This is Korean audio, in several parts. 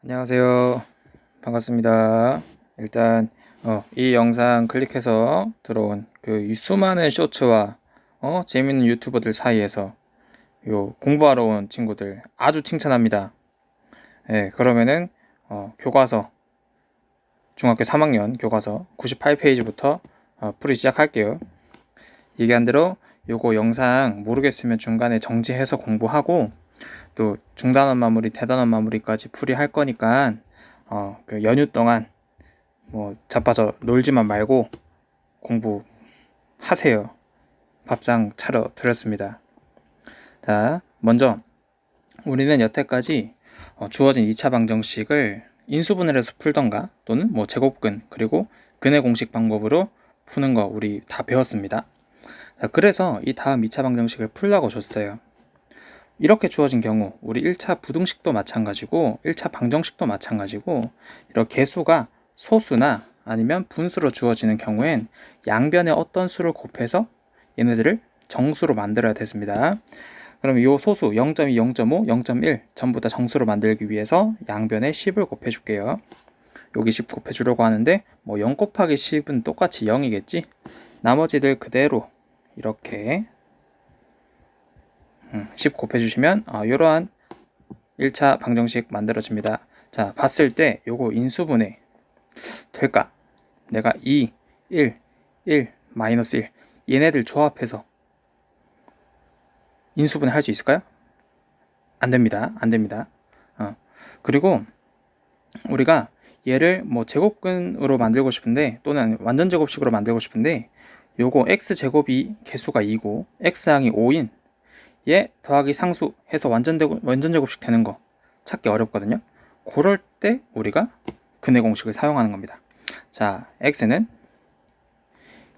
안녕하세요. 반갑습니다. 일단 이 영상 클릭해서 들어온 그 수많은 쇼츠와 재밌는 유튜버들 사이에서 공부하러 온 친구들 아주 칭찬합니다. 그러면은 교과서 중학교 3학년 교과서 98페이지부터 풀이 시작할게요. 얘기한 대로 요거 영상 모르겠으면 중간에 정지해서 공부하고 또 중단원 마무리, 대단원 마무리까지 풀이할 거니까 그 연휴 동안 뭐 자빠져 놀지만 말고 공부하세요. 밥상 차려 드렸습니다. 자, 먼저 우리는 여태까지 주어진 2차 방정식을 인수분해를 해서 풀던가 또는 뭐 제곱근 그리고 근의 공식 방법으로 푸는 거 우리 다 배웠습니다. 자, 그래서 이 다음 2차 방정식을 풀라고 줬어요. 이렇게 주어진 경우 우리 1차 부등식도 마찬가지고 1차 방정식도 마찬가지고 이렇게 개수가 소수나 아니면 분수로 주어지는 경우엔 양변에 어떤 수를 곱해서 얘네들을 정수로 만들어야 됐습니다. 그럼 이 소수 0.2, 0.5, 0.1 전부 다 정수로 만들기 위해서 양변에 10을 곱해줄게요. 여기 10 곱해주려고 하는데 뭐 0 곱하기 10은 똑같이 0이겠지? 나머지들 그대로 이렇게 10 곱해주시면 이러한 1차 방정식 만들어집니다. 자, 봤을 때 요거 인수분해 될까? 내가 2, 1, 1, 마이너스 1 얘네들 조합해서 인수분해 할 수 있을까요? 안 됩니다. 안 됩니다. 그리고 우리가 얘를 뭐 제곱근으로 만들고 싶은데 또는 완전 제곱식으로 만들고 싶은데 요거 x제곱이 개수가 2고 x항이 5인 얘 더하기 상수 해서 완전 제곱식 되는 거 찾기 어렵거든요. 그럴 때 우리가 근의 공식을 사용하는 겁니다. 자, x는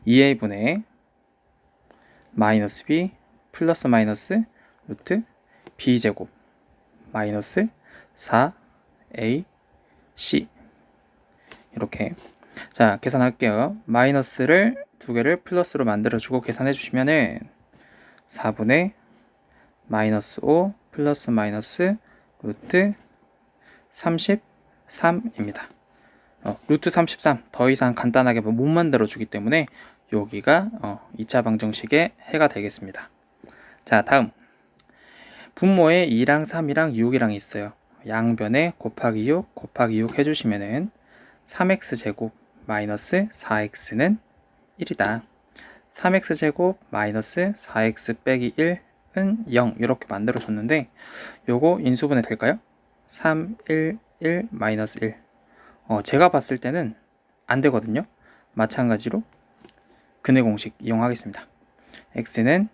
2a분의 마이너스 b 플러스 마이너스 루트 b제곱 마이너스 4ac 이렇게. 자, 계산할게요. 마이너스를 두 개를 플러스로 만들어주고 계산해 주시면은 4분의 마이너스 5 플러스 마이너스 루트 33입니다. 루트 33 더 이상 간단하게 못 만들어 주기 때문에 여기가 2차 방정식의 해가 되겠습니다. 자, 다음 분모에 2랑 3이랑 6이랑 있어요. 양변에 곱하기 6 곱하기 6 해주시면은 3x제곱 마이너스 4x는 1이다. 3x제곱 마이너스 4x 빼기 1은 0 이렇게 만들어줬는데 요거 인수분해 될까요? 3, 1, 1, 마이너스 1 제가 봤을 때는 안 되거든요. 마찬가지로 근의 공식 이용하겠습니다. x는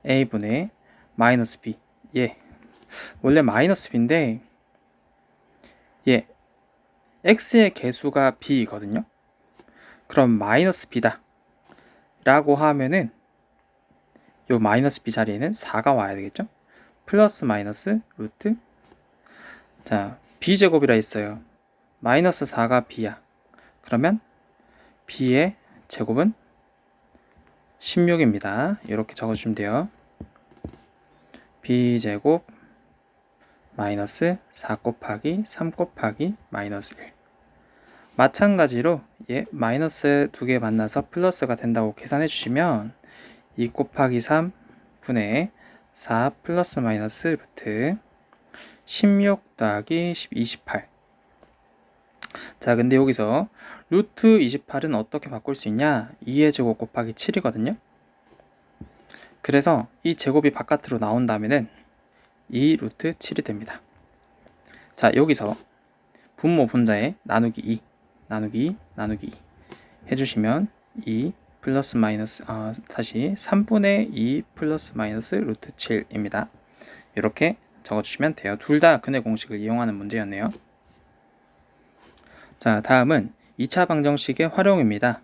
2a분의 마이너스 b 원래 마이너스 b인데 x의 개수가 b이거든요. 그럼 마이너스 b다 라고 하면은 요 마이너스 b 자리에는 4가 와야 되겠죠. 플러스 마이너스 루트 자 b제곱이라 했어요. 마이너스 4가 b야. 그러면 b의 제곱은 16입니다. 이렇게 적어주시면 돼요. b제곱 마이너스 4 곱하기 3 곱하기 마이너스 1 마찬가지로 마이너스 두 개 만나서 플러스가 된다고 계산해 주시면 2 곱하기 3 분의 4 플러스 마이너스 루트 16 더하기 28 자, 근데 여기서 루트 28은 어떻게 바꿀 수 있냐? 2의 제곱 곱하기 7이거든요. 그래서 이 제곱이 바깥으로 나온다면은 2 루트 7이 됩니다. 자, 여기서 분모 분자에 나누기 2 나누기 2 해주시면 2 플러스 마이너스 다시 3분의 2 플러스 마이너스 루트 7입니다. 이렇게 적어주시면 돼요. 둘 다 근의 공식을 이용하는 문제였네요. 자, 다음은 2차 방정식의 활용입니다.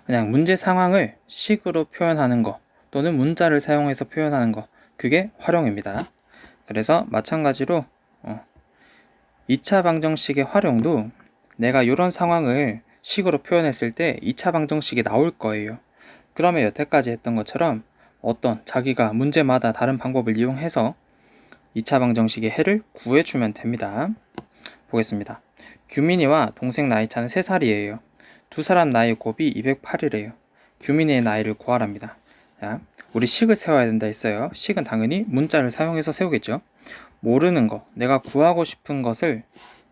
그냥 문제 상황을 식으로 표현하는 거 또는 문자를 사용해서 표현하는 거 그게 활용입니다. 그래서 마찬가지로 2차 방정식의 활용도 내가 이런 상황을 식으로 표현했을 때 2차 방정식이 나올 거예요. 그러면 여태까지 했던 것처럼 어떤 자기가 문제마다 다른 방법을 이용해서 2차 방정식의 해를 구해주면 됩니다. 보겠습니다. 규민이와 동생 나이 차는 3살이에요. 두 사람 나이 곱이 208이래요. 규민이의 나이를 구하랍니다. 자, 우리 식을 세워야 된다 했어요. 식은 당연히 문자를 사용해서 세우겠죠. 모르는 거, 내가 구하고 싶은 것을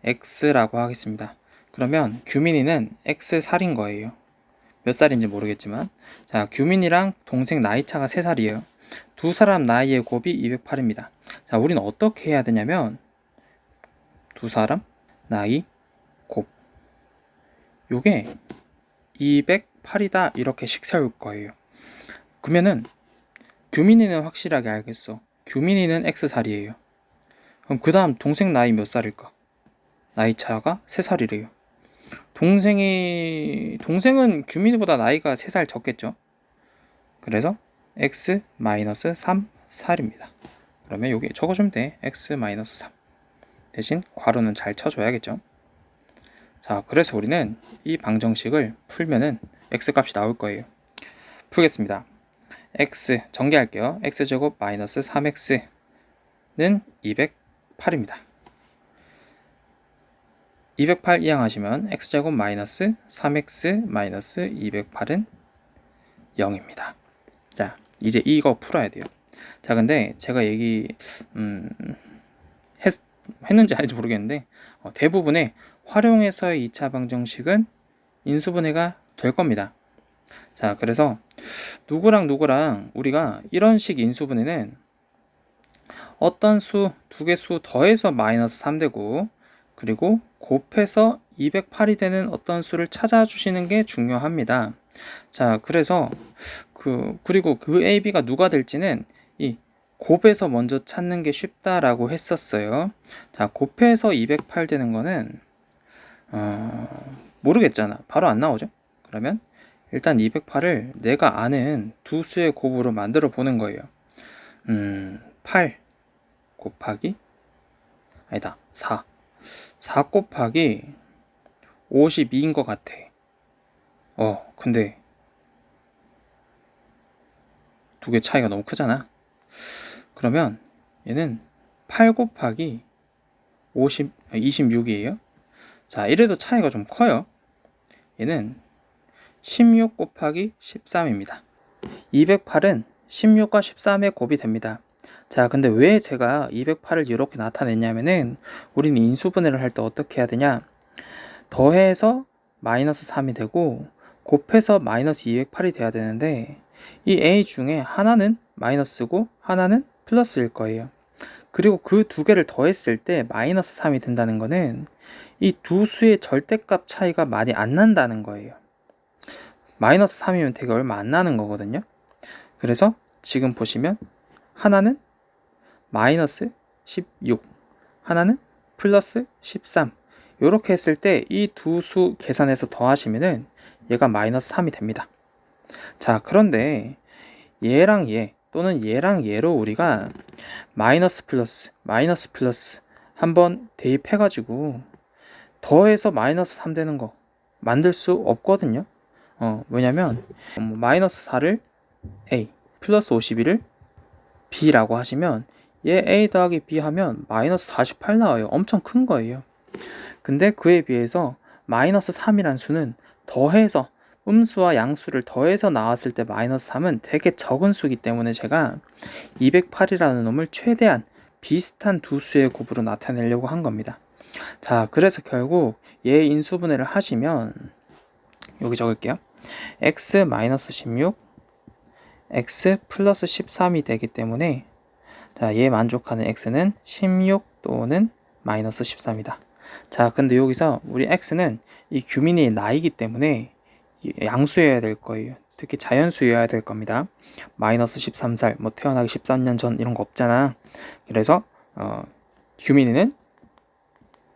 x라고 하겠습니다. 그러면 규민이는 x살인 거예요. 몇 살인지 모르겠지만, 자, 규민이랑 동생 나이 차가 3살이에요. 두 사람 나이의 곱이 208입니다. 자, 우리는 어떻게 해야 되냐면 두 사람 나이 곱 요게 208이다 이렇게 식 세울 거예요. 그러면은 규민이는 확실하게 알겠어. 규민이는 x살이에요. 그럼 그 다음 동생 나이 몇 살일까? 나이 차가 3살이래요. 동생은 규민이보다 나이가 3살 적겠죠. 그래서 x-3살입니다. 그러면 여기 적어주면 돼. x-3 대신 괄호는 잘 쳐줘야겠죠. 자, 그래서 우리는 이 방정식을 풀면은 x값이 나올 거예요. 풀겠습니다. x 전개할게요. x제곱 마이너스 3x는 208입니다. 208 이항하시면 x제곱 마이너스 3x 마이너스 208은 0입니다. 자, 이제 이거 풀어야 돼요. 자, 근데 제가 했는지 아닌지 모르겠는데 대부분의 활용해서의 2차 방정식은 인수분해가 될 겁니다. 자, 그래서 누구랑 우리가 이런 식 인수분해는 어떤 수, 두 개 수 더해서 마이너스 3 되고, 그리고 곱해서 208이 되는 어떤 수를 찾아주시는 게 중요합니다. 자, 그래서 그리고 그 AB가 누가 될지는 이 곱에서 먼저 찾는 게 쉽다라고 했었어요. 자, 곱해서 208 되는 거는 모르겠잖아. 바로 안 나오죠? 그러면 일단 208을 내가 아는 두 수의 곱으로 만들어 보는 거예요. 8 곱하기 아니다. 4 곱하기 52인 것 같아. 근데 두 개 차이가 너무 크잖아. 그러면 얘는 8 곱하기 26이에요. 자, 이래도 차이가 좀 커요. 얘는 16 곱하기 13입니다. 208은 16과 13의 곱이 됩니다. 자, 근데 왜 제가 208을 이렇게 나타냈냐면은 우리는 인수분해를 할 때 어떻게 해야 되냐? 더해서 마이너스 3이 되고 곱해서 마이너스 208이 돼야 되는데 이 A 중에 하나는 마이너스고 하나는 플러스일 거예요. 그리고 그 두 개를 더했을 때 마이너스 3이 된다는 거는 이 두 수의 절대값 차이가 많이 안 난다는 거예요. 마이너스 3이면 되게 얼마 안 나는 거거든요. 그래서 지금 보시면 하나는 마이너스 16, 하나는 플러스 13 이렇게 했을 때 이 두 수 계산해서 더하시면은 얘가 마이너스 3이 됩니다. 자, 그런데 얘랑 얘 또는 얘랑 얘로 우리가 마이너스 플러스 한번 대입해가지고 더해서 마이너스 3 되는 거 만들 수 없거든요. 왜냐면 마이너스 4를 A 플러스 51을 B라고 하시면 얘 A 더하기 B 하면 마이너스 48 나와요. 엄청 큰 거예요. 근데 그에 비해서 마이너스 3이란 수는 더해서 음수와 양수를 더해서 나왔을 때 마이너스 3은 되게 적은 수이기 때문에 제가 208이라는 놈을 최대한 비슷한 두 수의 곱으로 나타내려고 한 겁니다. 자, 그래서 결국 얘 인수분해를 하시면 여기 적을게요. x-16 x 플러스 13이 되기 때문에 자, 얘 만족하는 x는 16 또는 마이너스 13이다. 자, 근데 여기서 우리 x는 이 규민의 나이기 때문에 양수여야 될 거예요. 특히 자연수여야 될 겁니다. 마이너스 13살, 뭐 태어나기 13년 전 이런 거 없잖아. 그래서 규민이는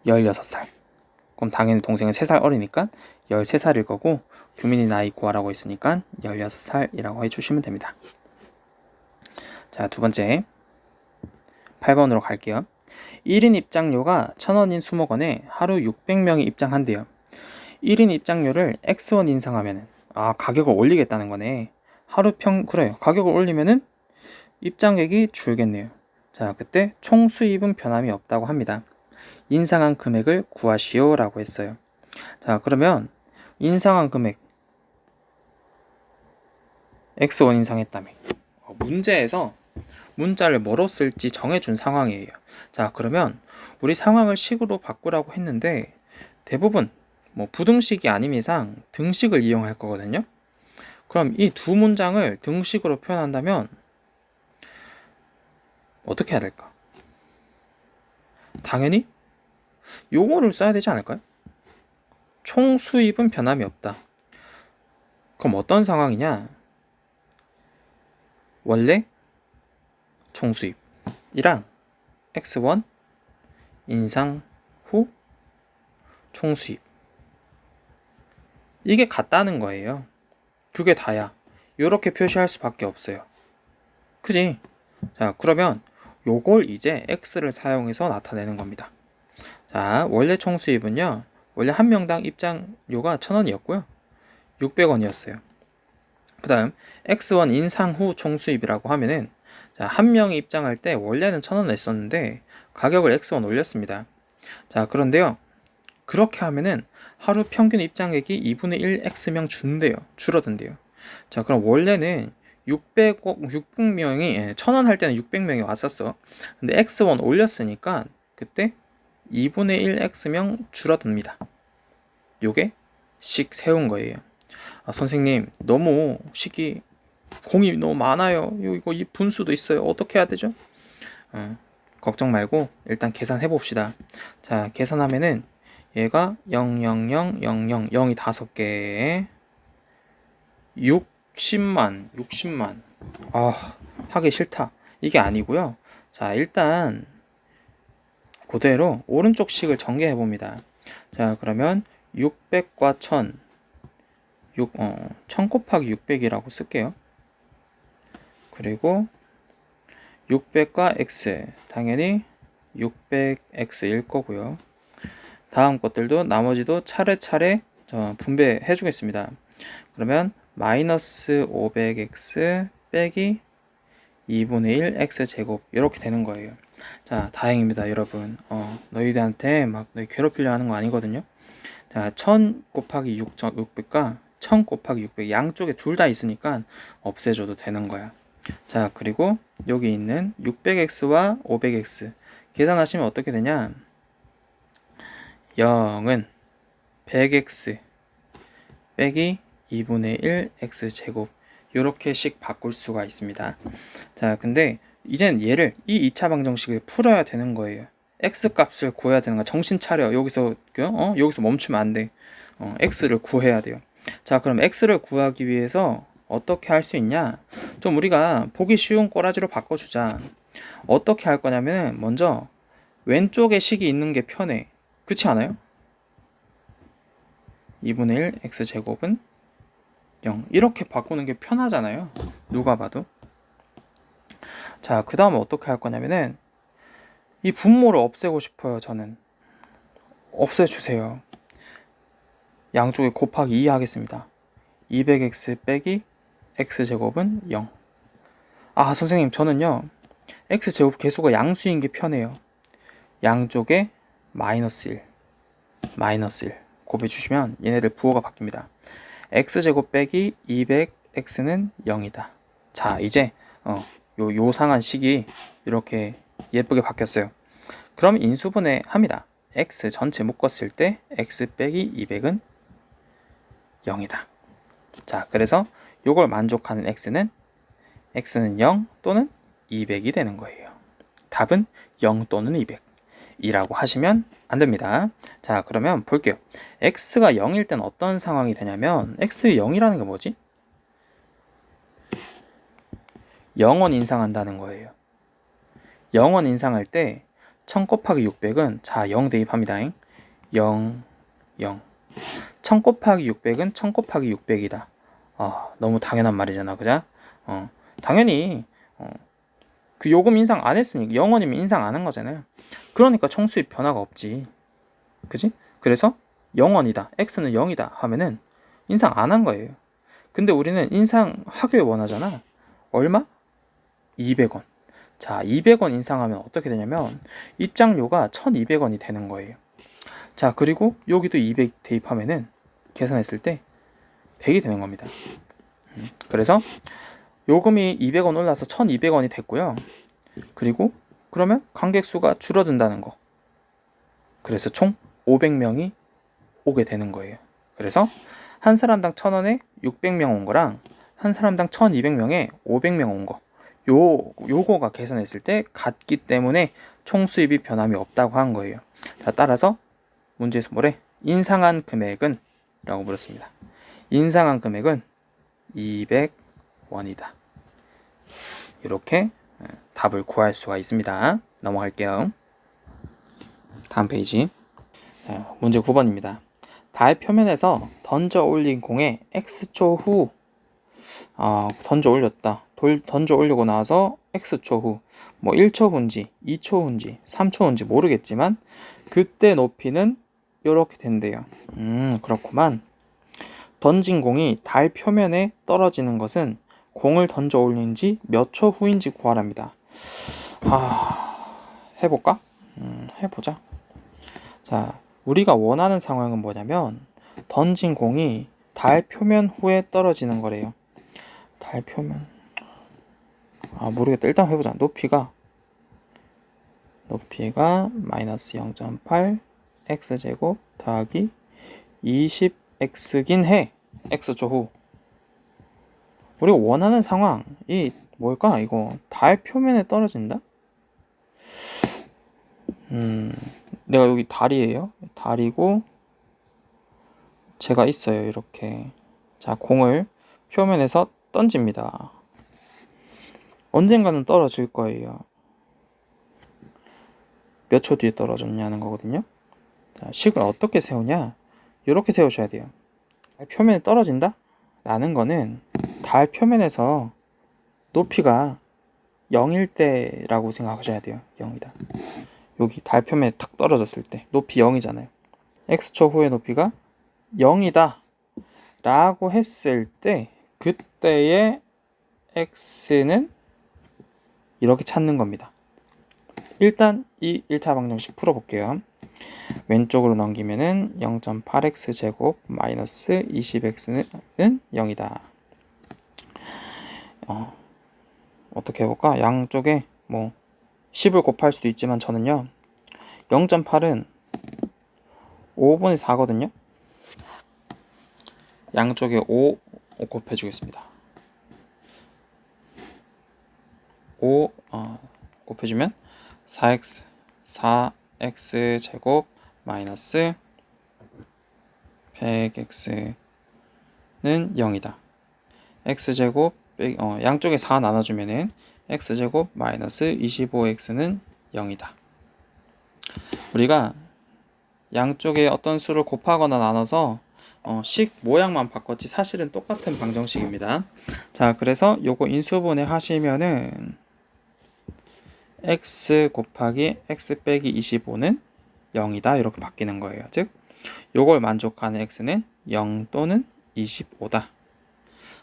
16살. 그럼 당연히 동생은 3살 어리니까 13살일 거고 규민이 나이 구하라고 했으니까 16살이라고 해주시면 됩니다. 자, 두 번째 8번으로 갈게요. 1인 입장료가 1,000원인 수목원에 하루 600명이 입장한대요. 1인 입장료를 X1 인상하면 가격을 올리겠다는 거네. 그래요. 가격을 올리면은 입장객이 줄겠네요. 자, 그때 총 수입은 변함이 없다고 합니다. 인상한 금액을 구하시오 라고 했어요. 자, 그러면 인상한 금액 X1 인상했다며. 문제에서 문자를 뭐로 쓸지 정해준 상황이에요. 자, 그러면 우리 상황을 식으로 바꾸라고 했는데 대부분 뭐 부등식이 아닌 이상 등식을 이용할 거거든요. 그럼 이 두 문장을 등식으로 표현한다면 어떻게 해야 될까? 당연히 요거를 써야 되지 않을까요? 총 수입은 변함이 없다. 그럼 어떤 상황이냐? 원래 총 수입이랑 X1 인상 후 총 수입, 이게 같다는 거예요. 그게 다야. 요렇게 표시할 수밖에 없어요. 그지? 자, 그러면 요걸 이제 X를 사용해서 나타내는 겁니다. 자, 원래 총 수입은요, 원래 한 명당 입장료가 1,000원이었고요 600원이었어요. 그 다음 X1 인상 후 총 수입이라고 하면은, 자, 한 명이 입장할 때 원래는 1,000원 냈었는데 가격을 X1 올렸습니다. 자, 그런데요, 그렇게 하면은 하루 평균 입장액이 2분의 1 X명 줄어든대요. 자, 그럼 원래는 600명이 1,000원 할 때는 600명이 왔었어. 근데 X1 올렸으니까 그때 2분의 1 X명 줄어듭니다. 요게 식 세운 거예요. 선생님, 너무 식이 공이 너무 많아요. 이거 이 분수도 있어요. 어떻게 해야 되죠? 걱정 말고 일단 계산해 봅시다. 자, 계산하면은 얘가 0, 0, 0, 0, 0, 0이 5개, 60만. 하기 싫다. 이게 아니고요. 자, 일단 그대로 오른쪽 식을 전개해 봅니다. 자, 그러면 600과 1000, 1000 곱하기 600이라고 쓸게요. 그리고 600과 x, 당연히 600x일 거고요. 다음 것들도 나머지도 차례차례 분배해 주겠습니다. 그러면 마이너스 500x 빼기 2분의 1 x제곱, 이렇게 되는 거예요. 자, 다행입니다 여러분. 너희들한테 막 너희 괴롭히려 하는 거 아니거든요. 자, 1000 곱하기 600과 1000 곱하기 600 양쪽에 둘 다 있으니까 없애줘도 되는 거야. 자, 그리고 여기 있는 600x와 500x 계산하시면 어떻게 되냐? 0은 100x 빼기 2분의 1 x제곱, 이렇게씩 바꿀 수가 있습니다. 자, 근데 이젠 얘를 이 2차 방정식을 풀어야 되는 거예요. x 값을 구해야 되는 거야. 정신 차려. 여기서 멈추면 안 돼. x를 구해야 돼요. 자, 그럼 x를 구하기 위해서 어떻게 할 수 있냐? 좀 우리가 보기 쉬운 꼬라지로 바꿔주자. 어떻게 할 거냐면, 먼저 왼쪽에 식이 있는 게 편해. 그렇지 않아요? 2분의 1 x제곱은 0, 이렇게 바꾸는 게 편하잖아요. 누가 봐도. 자, 그 다음에 어떻게 할 거냐면은, 이 분모를 없애고 싶어요. 저는 없애주세요. 양쪽에 곱하기 2 하겠습니다. 200x 빼기 x제곱은 0. 선생님, 저는요 x제곱 개수가 양수인 게 편해요. 양쪽에 마이너스 1 곱해주시면 얘네들 부호가 바뀝니다. x제곱 빼기 200x는 0이다. 자, 이제 요상한 식이 이렇게 예쁘게 바뀌었어요. 그럼 인수분해 합니다. x 전체 묶었을 때 x 빼기 200은 0이다. 자, 그래서 요걸 만족하는 x는 0 또는 200이 되는 거예요. 답은 0 또는 200이라고 하시면 안 됩니다. 자, 그러면 볼게요. x가 0일 땐 어떤 상황이 되냐면, x 0이라는 게 뭐지? 0원 인상한다는 거예요. 0원 인상할 때 1000 곱하기 600은, 자, 0 대입합니다. 0, 0. 1000 곱하기 600은 1000 곱하기 600이다. 너무 당연한 말이잖아, 그죠? 당연히 그 요금 인상 안 했으니까 0원이면 인상 안 한 거잖아요. 그러니까 총수입 변화가 없지. 그지? 그래서 0원이다, x는 0이다 하면은 인상 안 한 거예요. 근데 우리는 인상하길 원하잖아. 얼마? 200원. 자, 200원 인상하면 어떻게 되냐면 입장료가 1200원이 되는 거예요. 자, 그리고 여기도 200 대입하면은 계산했을 때 100이 되는 겁니다. 그래서 요금이 200원 올라서 1200원이 됐고요. 그리고 그러면 관객 수가 줄어든다는 거. 그래서 총 500명이 오게 되는 거예요. 그래서 한 사람당 1000원에 600명 온 거랑 한 사람당 1200명에 500명 온 거. 요거가 계산했을 때 같기 때문에 총 수입이 변함이 없다고 한 거예요. 자, 따라서 문제에서 뭐래? 인상한 금액은 라고 물었습니다. 인상한 금액은 200원이다. 이렇게 답을 구할 수가 있습니다. 넘어갈게요. 다음 페이지. 문제 9번입니다. 달 표면에서 던져 올린 공에 X초 후 던져 올렸다. 던져 올리고 나서 X초 후 뭐 1초 후인지 2초 후인지 3초 후인지 모르겠지만 그때 높이는 이렇게 된대요. 그렇구만. 던진 공이 달 표면에 떨어지는 것은 공을 던져 올린 지 몇 초 후인지 구하랍니다. 해볼까? 해보자. 자, 우리가 원하는 상황은 뭐냐면 던진 공이 달 표면 후에 떨어지는 거래요. 달 표면 모르겠다. 일단 해보자. 높이가 마이너스 0.8 x제곱 더하기 20x긴 해. x초 후. 우리가 원하는 상황이 뭘까? 이거 달 표면에 떨어진다? 내가 여기 달이에요. 달이고 제가 있어요. 이렇게. 자, 공을 표면에서 던집니다. 언젠가는 떨어질 거예요. 몇 초 뒤에 떨어졌냐는 거거든요. 자, 식을 어떻게 세우냐? 이렇게 세우셔야 돼요. 표면에 떨어진다? 라는 거는 달 표면에서 높이가 0일 때라고 생각하셔야 돼요. 0이다. 여기 달 표면에 탁 떨어졌을 때 높이 0이잖아요. x초 후의 높이가 0이다 라고 했을 때 그때의 x는 이렇게 찾는 겁니다. 일단 이 1차 방정식 풀어볼게요. 왼쪽으로 넘기면은 0.8x제곱 마이너스 20x는 0이다. 어떻게 해볼까? 양쪽에 뭐 10을 곱할 수도 있지만 저는요 0.8은 5분의 4거든요. 양쪽에 5 곱해주겠습니다. 5 곱해주면 4x 제곱 마이너스 100x는 0이다. x제곱 양쪽에 4 나눠주면은 x제곱 마이너스 25x는 0이다. 우리가 양쪽에 어떤 수를 곱하거나 나눠서 식 모양만 바꿨지 사실은 똑같은 방정식입니다. 자, 그래서 요거 인수분해 하시면은 x 곱하기 x 빼기 25는 0이다 이렇게 바뀌는 거예요. 즉 요걸 만족하는 x는 0 또는 25다.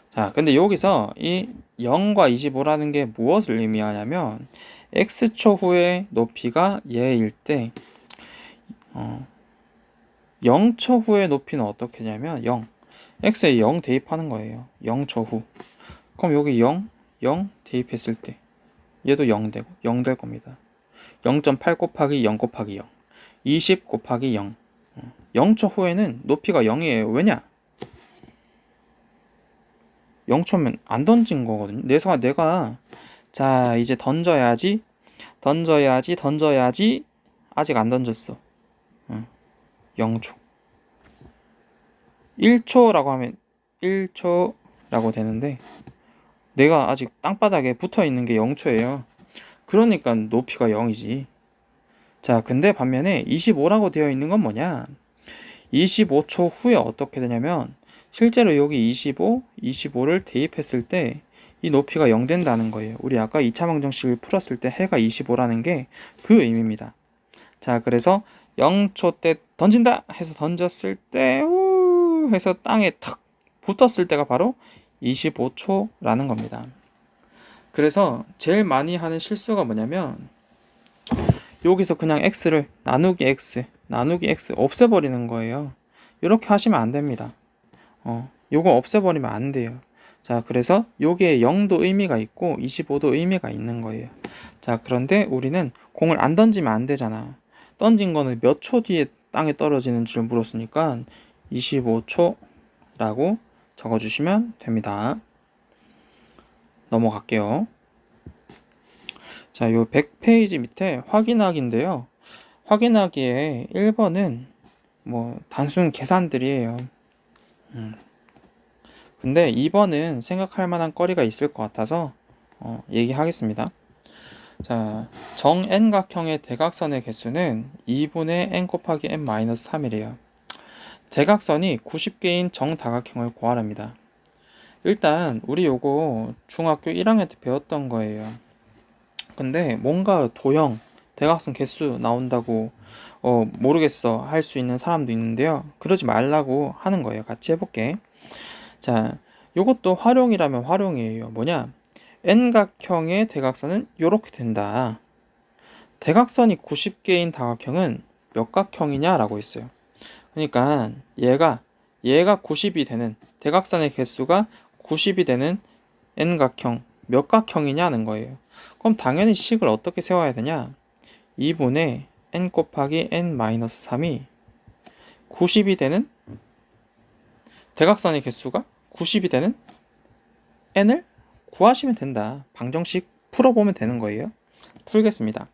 자, 근데 여기서 이 0과 25라는 게 무엇을 의미하냐면 x초 후의 높이가 얘일 때 0초 후의 높이는 어떻게 되냐면 0 x에 0 대입하는 거예요. 0초 후. 그럼 여기 0 대입했을 때 얘도 0 되고 0 될 겁니다. 0.8 곱하기 0 곱하기 0 20 곱하기 0 0초 후에는 높이가 0이에요. 왜냐? 0초면 안 던진 거거든요. 내가 자 이제 던져야지 아직 안 던졌어. 0초 1초라고 하면 1초라고 되는데 내가 아직 땅바닥에 붙어 있는 게 0초예요. 그러니까 높이가 0이지. 자, 근데 반면에 25라고 되어 있는 건 뭐냐? 25초 후에 어떻게 되냐면 실제로 여기 25를 대입했을 때 이 높이가 0 된다는 거예요. 우리 아까 2차 방정식을 풀었을 때 해가 25라는 게 그 의미입니다. 자, 그래서 0초 때 던진다 해서 던졌을 때 해서 땅에 탁 붙었을 때가 바로 25초라는 겁니다. 그래서 제일 많이 하는 실수가 뭐냐면 여기서 그냥 x를 나누기 x 없애버리는 거예요. 이렇게 하시면 안 됩니다. 요거 없애버리면 안 돼요. 자, 그래서 요게 0도 의미가 있고 25도 의미가 있는 거예요. 자, 그런데 우리는 공을 안 던지면 안 되잖아. 던진 거는 몇 초 뒤에 땅에 떨어지는 줄 물었으니까 25초라고 적어주시면 됩니다. 넘어갈게요. 자, 요 100페이지 밑에 확인하기인데요. 확인하기에 1번은 뭐 단순 계산들이에요. 근데 2번은 생각할 만한 거리가 있을 것 같아서 얘기하겠습니다. 자, 정N각형의 대각선의 개수는 2분의 n 곱하기 n-3이래요. 대각선이 90개인 정다각형을 구하랍니다. 일단 우리 요거 중학교 1학년 때 배웠던 거예요. 근데 뭔가 도형, 대각선 개수 나온다고 모르겠어 할 수 있는 사람도 있는데요. 그러지 말라고 하는 거예요. 같이 해볼게. 자, 요것도 활용이라면 활용이에요. 뭐냐? N각형의 대각선은 요렇게 된다. 대각선이 90개인 다각형은 몇 각형이냐 라고 했어요. 그러니까 얘가 90이 되는 대각선의 개수가 90이 되는 N각형 몇 각형이냐는 거예요. 그럼 당연히 식을 어떻게 세워야 되냐? 2분의 n 곱하기 n-3이 90이 되는 대각선의 개수가 90이 되는 n을 구하시면 된다. 방정식 풀어보면 되는 거예요. 풀겠습니다.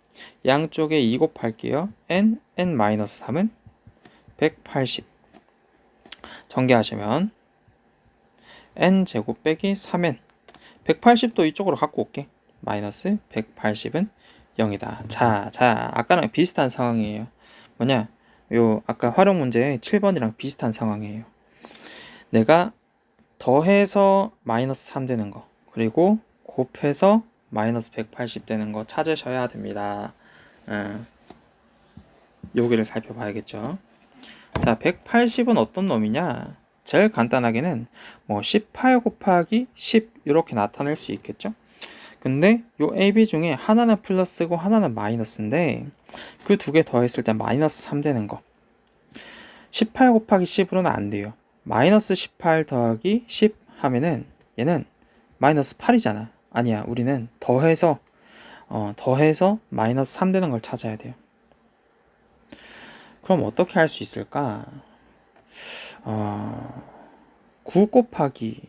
양쪽에 2 곱할게요. n-3은 180. 전개하시면 n제곱 빼기 3n 180도 이쪽으로 갖고 올게. 마이너스 180은 0이다. 자, 아까랑 비슷한 상황이에요. 뭐냐? 요 아까 활용 문제 7번이랑 비슷한 상황이에요. 내가 더해서 마이너스 3 되는 거 그리고 곱해서 마이너스 180 되는 거 찾으셔야 됩니다. 여기를 살펴봐야겠죠. 자, 180은 어떤 놈이냐? 제일 간단하게는 뭐 18 곱하기 10 이렇게 나타낼 수 있겠죠. 근데 요 AB 중에 하나는 플러스고 하나는 마이너스인데 그 두 개 더했을 때 마이너스 3 되는 거 18 곱하기 10으로는 안 돼요. 마이너스 18 더하기 10 하면은 얘는 마이너스 8이잖아. 아니야, 우리는 더해서 마이너스 3 되는 걸 찾아야 돼요. 그럼 어떻게 할 수 있을까? 9 곱하기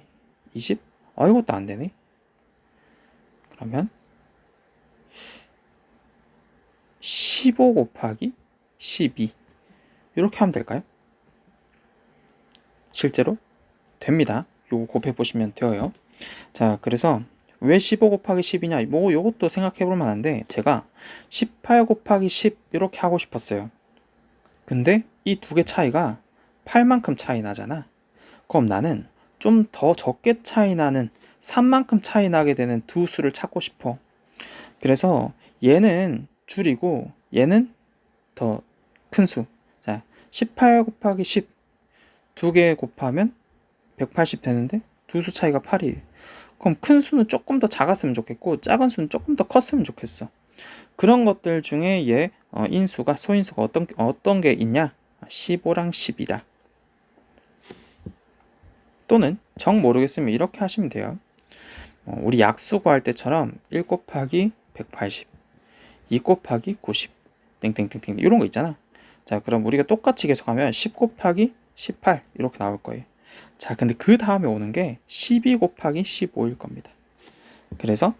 20? 이것도 안 되네. 그러면 15 곱하기 12 이렇게 하면 될까요? 실제로 됩니다. 요거 곱해 보시면 되어요. 자, 그래서 왜 15 곱하기 10이냐? 뭐 요것도 생각해 볼 만한데 제가 18 곱하기 10 이렇게 하고 싶었어요. 근데 이 두 개 차이가 8만큼 차이 나잖아. 그럼 나는 좀 더 적게 차이 나는 3만큼 차이 나게 되는 두 수를 찾고 싶어. 그래서 얘는 줄이고 얘는 더 큰 수. 자, 18 곱하기 10 두 개 곱하면 180 되는데 두 수 차이가 8이에요. 그럼 큰 수는 조금 더 작았으면 좋겠고 작은 수는 조금 더 컸으면 좋겠어. 그런 것들 중에 얘 인수가 소인수가 어떤 게 있냐? 15랑 10이다. 또는 정 모르겠으면 이렇게 하시면 돼요. 우리 약수 구할 때처럼 1 곱하기 180, 2 곱하기 90, 땡땡땡땡 이런 거 있잖아. 자, 그럼 우리가 똑같이 계속하면 10 곱하기 18 이렇게 나올 거예요. 자, 근데 그 다음에 오는 게 12 곱하기 15일 겁니다. 그래서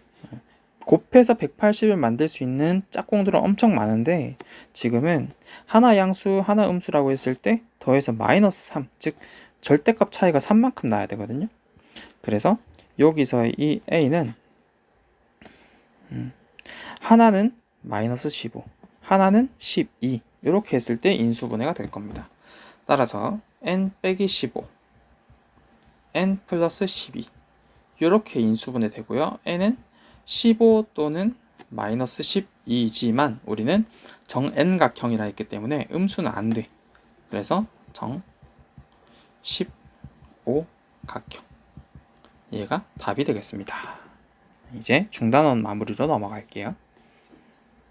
곱해서 180을 만들 수 있는 짝꿍들은 엄청 많은데 지금은 하나 양수 하나 음수라고 했을 때 더해서 마이너스 3, 즉 절대값 차이가 3만큼 나야 되거든요. 그래서 여기서 이 A는 하나는 마이너스 15, 하나는 12 이렇게 했을 때 인수분해가 될 겁니다. 따라서 n 빼기 15, n 플러스 12 이렇게 인수분해 되고요. n은 15 또는 마이너스 12이지만 우리는 정 n각형이라 했기 때문에 음수는 안 돼. 그래서 정 15각형 얘가 답이 되겠습니다. 이제 중단원 마무리로 넘어갈게요.